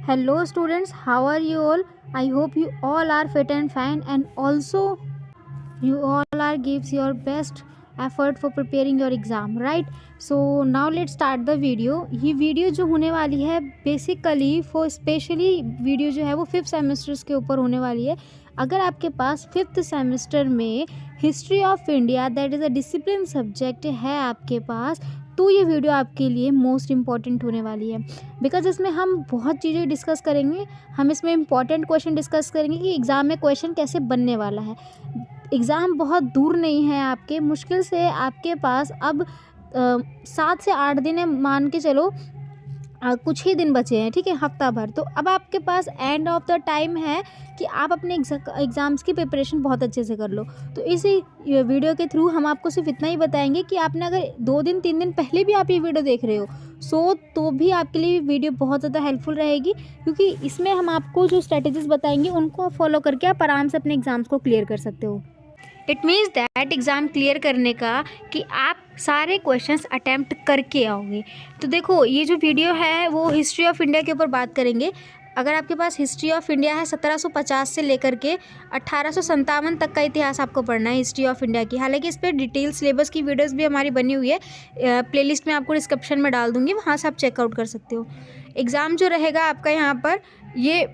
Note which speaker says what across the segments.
Speaker 1: Hello students, how are you all? I hope you all are fit and fine, and also you all are gives your best effort for preparing your exam, right? So now let's start the video. ये video जो होने वाली है basically for specially video जो है वो 5th semesters के ऊपर होने वाली है। अगर आपके पास 5th सेमेस्टर में history of India that is a discipline subject है आपके पास, तो ये वीडियो आपके लिए मोस्ट इम्पॉर्टेंट होने वाली है। बिकॉज इसमें हम बहुत चीज़ें डिस्कस करेंगे। हम इसमें इंपॉर्टेंट क्वेश्चन डिस्कस करेंगे कि एग्ज़ाम में क्वेश्चन कैसे बनने वाला है। एग्ज़ाम बहुत दूर नहीं है आपके, मुश्किल से आपके पास अब 7 से 8 दिन है, मान के चलो कुछ ही दिन बचे हैं, ठीक है, हफ्ता भर। तो अब आपके पास एंड ऑफ द टाइम है कि आप अपने एग्ज़ाम्स की प्रिपरेशन बहुत अच्छे से कर लो। तो इसी वीडियो के थ्रू हम आपको सिर्फ इतना ही बताएंगे कि आपने अगर 2 दिन 3 दिन पहले भी आप ये वीडियो देख रहे हो तो भी आपके लिए वीडियो बहुत ज़्यादा हेल्पफुल रहेगी, क्योंकि इसमें हम आपको जो स्ट्रेटजीज बताएंगे उनको फॉलो करके आप आराम से अपने एग्ज़ाम्स को क्लियर कर सकते हो। It means that exam clear करने का कि आप सारे क्वेश्चंस अटैम्प्ट करके आओगे। तो देखो, ये जो वीडियो है वो हिस्ट्री ऑफ इंडिया के ऊपर बात करेंगे। अगर आपके पास हिस्ट्री ऑफ इंडिया है 1750 से लेकर के 1857 तक का इतिहास आपको पढ़ना है हिस्ट्री ऑफ इंडिया की। हालांकि इस पर डिटेल सिलेबस की वीडियोस भी हमारी बनी हुई है, प्लेलिस्ट में आपको डिस्क्रिप्शन में डाल दूँगी, वहाँ से आप चेकआउट कर सकते हो। एग्ज़ाम जो रहेगा आपका यहाँ पर ये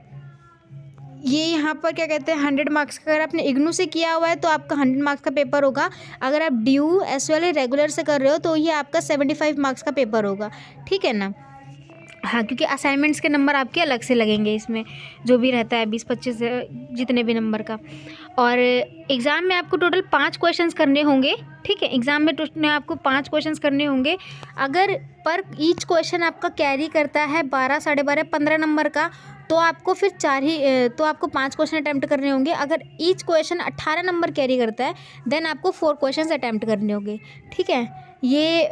Speaker 1: यहाँ पर क्या कहते हैं 100 मार्क्स का। अगर आपने इग्नू से किया हुआ है तो आपका 100 मार्क्स का पेपर होगा। अगर आप ड्यू एस वेल रेगुलर से कर रहे हो तो ये आपका 75 मार्क्स का पेपर होगा, ठीक है ना। हाँ, क्योंकि असाइनमेंट्स के नंबर आपके अलग से लगेंगे इसमें, जो भी रहता है 20-25 जितने भी नंबर का। और एग्ज़ाम में आपको टोटल 5 क्वेश्चंस करने होंगे, ठीक है। एग्ज़ाम में आपको 5 क्वेश्चंस करने होंगे। अगर पर ईच क्वेश्चन आपका कैरी करता है 12, 12.5, 15 नंबर का, तो आपको फिर 5 क्वेश्चन अटैम्प्ट करने होंगे। अगर ईच क्वेश्चन 18 नंबर कैरी करता है देन आपको 4 क्वेश्चन अटैम्प्ट करने होंगे, ठीक है। ये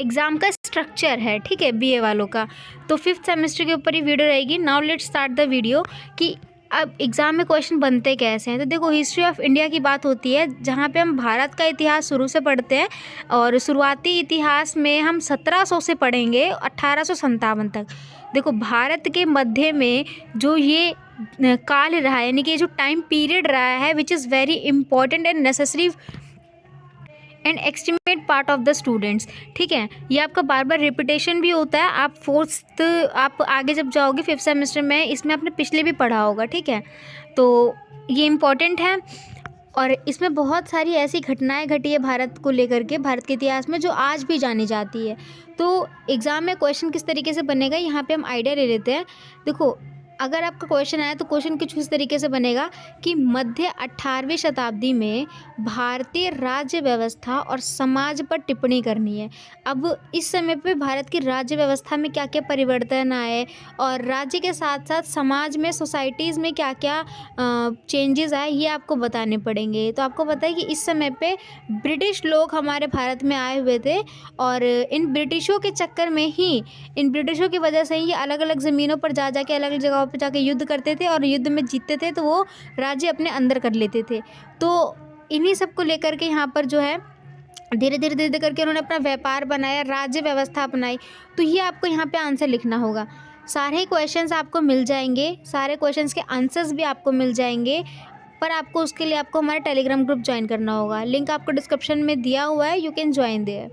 Speaker 1: एग्ज़ाम का स्ट्रक्चर है, ठीक है, बीए वालों का। तो 5th सेमेस्टर के ऊपर ही वीडियो रहेगी। Now let's start the video कि अब एग्ज़ाम में क्वेश्चन बनते कैसे हैं। तो देखो, हिस्ट्री ऑफ इंडिया की बात होती है जहाँ पे हम भारत का इतिहास शुरू से पढ़ते हैं, और शुरुआती इतिहास में हम 1700 से पढ़ेंगे 1857 तक। देखो, भारत के मध्य में जो ये काल रहा है, यानी कि जो टाइम पीरियड रहा है, which is very important and necessary and intimate part of the students, ठीक है। ये आपका बार बार रिपीटेशन भी होता है। आप आगे जब जाओगे 5th सेमेस्टर में, इसमें आपने पिछले भी पढ़ा होगा, ठीक है। तो ये इम्पॉर्टेंट है, और इसमें बहुत सारी ऐसी घटनाएं घटी है भारत को लेकर के, भारत के इतिहास में, जो आज भी जानी जाती है। तो एग्ज़ाम में क्वेश्चन किस तरीके से बनेगा, यहाँ पे हम आइडिया ले लेते हैं। देखो, अगर आपका क्वेश्चन आया तो क्वेश्चन कुछ इस तरीके से बनेगा कि मध्य 18वीं शताब्दी में भारतीय राज्य व्यवस्था और समाज पर टिप्पणी करनी है। अब इस समय पे भारत की राज्य व्यवस्था में क्या क्या परिवर्तन आए, और राज्य के साथ साथ समाज में, सोसाइटीज़ में क्या क्या चेंजेस आए, ये आपको बताने पड़ेंगे। तो आपको पता है कि इस समय पे ब्रिटिश लोग हमारे भारत में आए हुए थे, और इन ब्रिटिशों के चक्कर में ही, इन ब्रिटिशों की वजह से ही ये अलग अलग ज़मीनों पर जा के अलग अलग जगहों पे जाके युद्ध करते थे, और युद्ध में जीतते थे तो वो राज्य अपने अंदर कर लेते थे। तो इन्हीं सब को लेकर के यहाँ पर जो है धीरे धीरे करके उन्होंने अपना व्यापार बनाया, राज्य व्यवस्था अपनाई। तो ये आपको यहाँ पे आंसर लिखना होगा। सारे क्वेश्चंस आपको मिल जाएंगे, सारे क्वेश्चंस के आंसर्स भी आपको मिल जाएंगे, पर आपको उसके लिए आपको हमारा टेलीग्राम ग्रुप ज्वाइन करना होगा। लिंक आपको डिस्क्रिप्शन में दिया हुआ है, you can join there.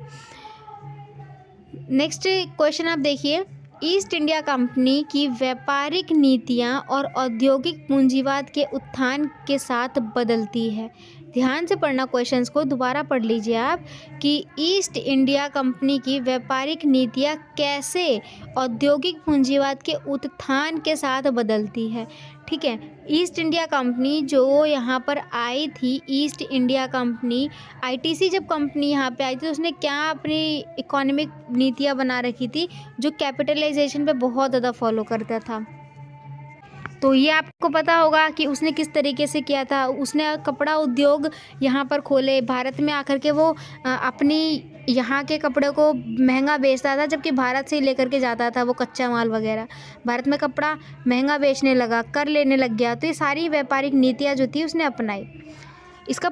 Speaker 1: Next question आप देखिए, ईस्ट इंडिया कंपनी की व्यापारिक नीतियां और औद्योगिक पूंजीवाद के उत्थान के साथ बदलती है। ध्यान से पढ़ना, क्वेश्चंस को दोबारा पढ़ लीजिए आप, कि ईस्ट इंडिया कंपनी की व्यापारिक नीतियां कैसे औद्योगिक पूंजीवाद के उत्थान के साथ बदलती है, ठीक है। ईस्ट इंडिया कंपनी जो यहाँ पर आई थी, ईस्ट इंडिया कंपनी, आईटीसी जब कंपनी यहाँ पे आई थी तो उसने क्या अपनी इकोनॉमिक नीतियाँ बना रखी थी, जो कैपिटलाइजेशन पे बहुत ज़्यादा फॉलो करता था। तो ये आपको पता होगा कि उसने किस तरीके से किया था। उसने कपड़ा उद्योग यहाँ पर खोले, भारत में आकर के वो अपनी यहाँ के कपड़े को महंगा बेचता था, जबकि भारत से ही लेकर के जाता था वो कच्चा माल वगैरह। भारत में कपड़ा महंगा बेचने लगा, कर लेने लग गया। तो ये सारी व्यापारिक नीतियाँ जो थी उसने अपनाई। इसका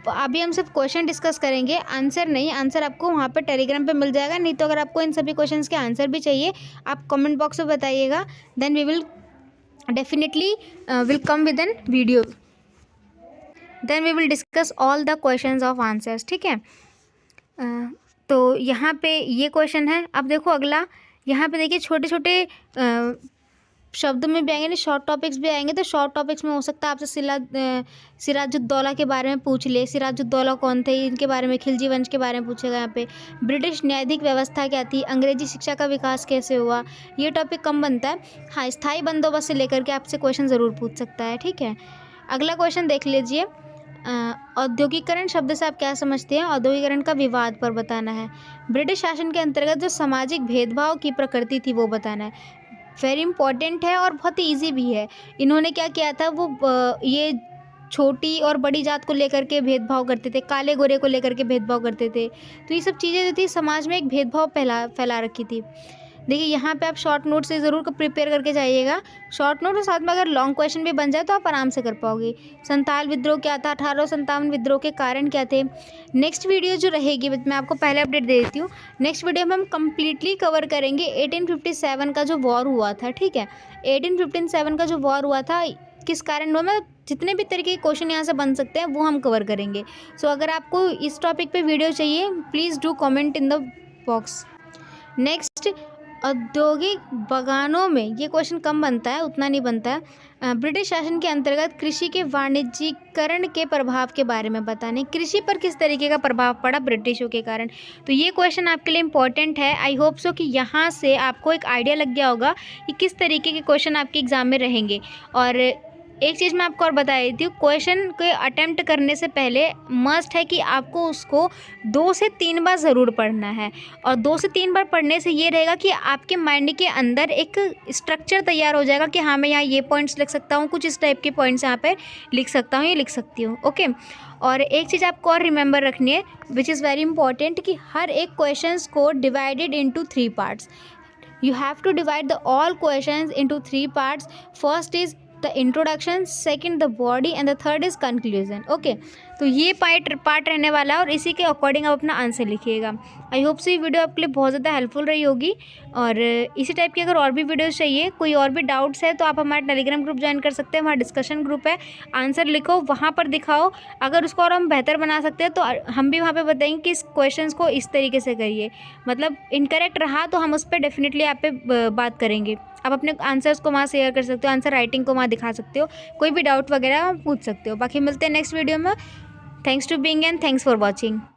Speaker 1: अभी हम सिर्फ क्वेश्चन डिस्कस करेंगे, आंसर नहीं। आंसर आपको वहाँ पे टेलीग्राम पे मिल जाएगा, नहीं तो अगर आपको इन सभी क्वेश्चंस के आंसर भी चाहिए आप कमेंट बॉक्स में बताइएगा, then we will definitely will come with an video, then we will discuss all the questions of answers, ठीक है। तो यहाँ पे ये क्वेश्चन है। अब देखो अगला, यहाँ पे देखिए छोटे छोटे शब्दों में भी आएंगे, नहीं शॉर्ट टॉपिक्स भी आएंगे। तो शॉर्ट टॉपिक्स में हो सकता है आपसे सिराजुद्दौला के बारे में पूछ ले, सिराजुद्दौला कौन थे, इनके बारे में, खिलजी वंश के बारे में पूछेगा। यहाँ पे ब्रिटिश न्यायाधिक व्यवस्था क्या थी, अंग्रेजी शिक्षा का विकास कैसे हुआ, ये टॉपिक कम बनता है। हाँ, स्थायी बंदोबस्त से लेकर के आपसे क्वेश्चन ज़रूर पूछ सकता है, ठीक है। अगला क्वेश्चन देख लीजिए, औद्योगिकरण शब्द से आप क्या समझते हैं? औद्योगिकरण का विवाद पर बताना है। ब्रिटिश शासन के अंतर्गत जो सामाजिक भेदभाव की प्रकृति थी वो बताना है। वेरी इंपॉर्टेंट है और बहुत ही ईजी भी है। इन्होंने क्या किया था, वो ये छोटी और बड़ी जात को लेकर के भेदभाव करते थे, काले गोरे को लेकर के भेदभाव करते थे। तो ये सब चीज़ें जो थी समाज में एक भेदभाव फैला रखी थी। देखिए यहाँ पे आप शॉर्ट नोट से ज़रूर प्रिपेयर करके जाइएगा। शॉर्ट नोट और साथ में अगर लॉन्ग क्वेश्चन भी बन जाए तो आप आराम से कर पाओगे। संताल विद्रोह क्या था, 1857 विद्रोह के कारण क्या थे। नेक्स्ट वीडियो जो रहेगी, मैं आपको पहले अपडेट दे देती हूँ, नेक्स्ट वीडियो में हम कम्प्लीटली कवर करेंगे 1857 का जो वॉर हुआ था, ठीक है। 1857 का जो वॉर हुआ था किस कारण हुआ, मतलब जितने भी तरीके के क्वेश्चन यहाँ से बन सकते हैं वो हम कवर करेंगे। सो अगर आपको इस टॉपिक पे वीडियो चाहिए please do comment in the box. Next, औद्योगिक बगानों में, ये क्वेश्चन कम बनता है, उतना नहीं बनता है। ब्रिटिश शासन के अंतर्गत कृषि के वाणिज्यीकरण के प्रभाव के बारे में बताने, कृषि पर किस तरीके का प्रभाव पड़ा ब्रिटिशों के कारण। तो ये क्वेश्चन आपके लिए इंपॉर्टेंट है। आई होप सो कि यहाँ से आपको एक आइडिया लग गया होगा कि किस तरीके के क्वेश्चन आपके एग्जाम में रहेंगे। और एक चीज़ मैं आपको और बता देती हूँ, क्वेश्चन को अटेम्प्ट करने से पहले मस्ट है कि आपको उसको 2 से 3 बार ज़रूर पढ़ना है। और 2 से 3 बार पढ़ने से ये रहेगा कि आपके माइंड के अंदर एक स्ट्रक्चर तैयार हो जाएगा कि हाँ मैं यहाँ ये पॉइंट्स लिख सकता हूँ, कुछ इस टाइप के पॉइंट्स यहाँ पे लिख सकता हूँ, ये लिख सकती हूँ, ओके। और एक चीज़ आपको और रिमेंबर रखनी है विच इज़ वेरी इंपॉर्टेंट, कि हर एक क्वेश्चन को divided into 3 parts. You have to divide the all question into 3 parts. First is the introduction, second the body and the third is conclusion, okay. तो ये part रहने वाला है और इसी के अकॉर्डिंग आप अपना आंसर लिखिएगा। आई होप से ये वीडियो आपके लिए बहुत ज़्यादा हेल्पफुल रही होगी। और इसी टाइप की अगर और भी वीडियोस चाहिए, कोई और भी डाउट्स है तो आप हमारा टेलीग्राम ग्रुप ज्वाइन कर सकते हैं, वहाँ डिस्कशन ग्रुप है। आंसर लिखो, वहाँ पर दिखाओ, अगर उसको और हम बेहतर बना सकते हैं तो हम भी वहाँ पर बताएंगे कि इस क्वेश्चन को इस तरीके से करिए। मतलब इनकरेक्ट रहा तो हम उस पर डेफिनेटली आप पे बात करेंगे। आप अपने आंसर्स को वहाँ शेयर कर सकते हो, आंसर राइटिंग को वहाँ दिखा सकते हो, कोई भी डाउट वगैरह आप पूछ सकते हो। बाकी मिलते हैं नेक्स्ट वीडियो में। Thanks to being and thanks for watching.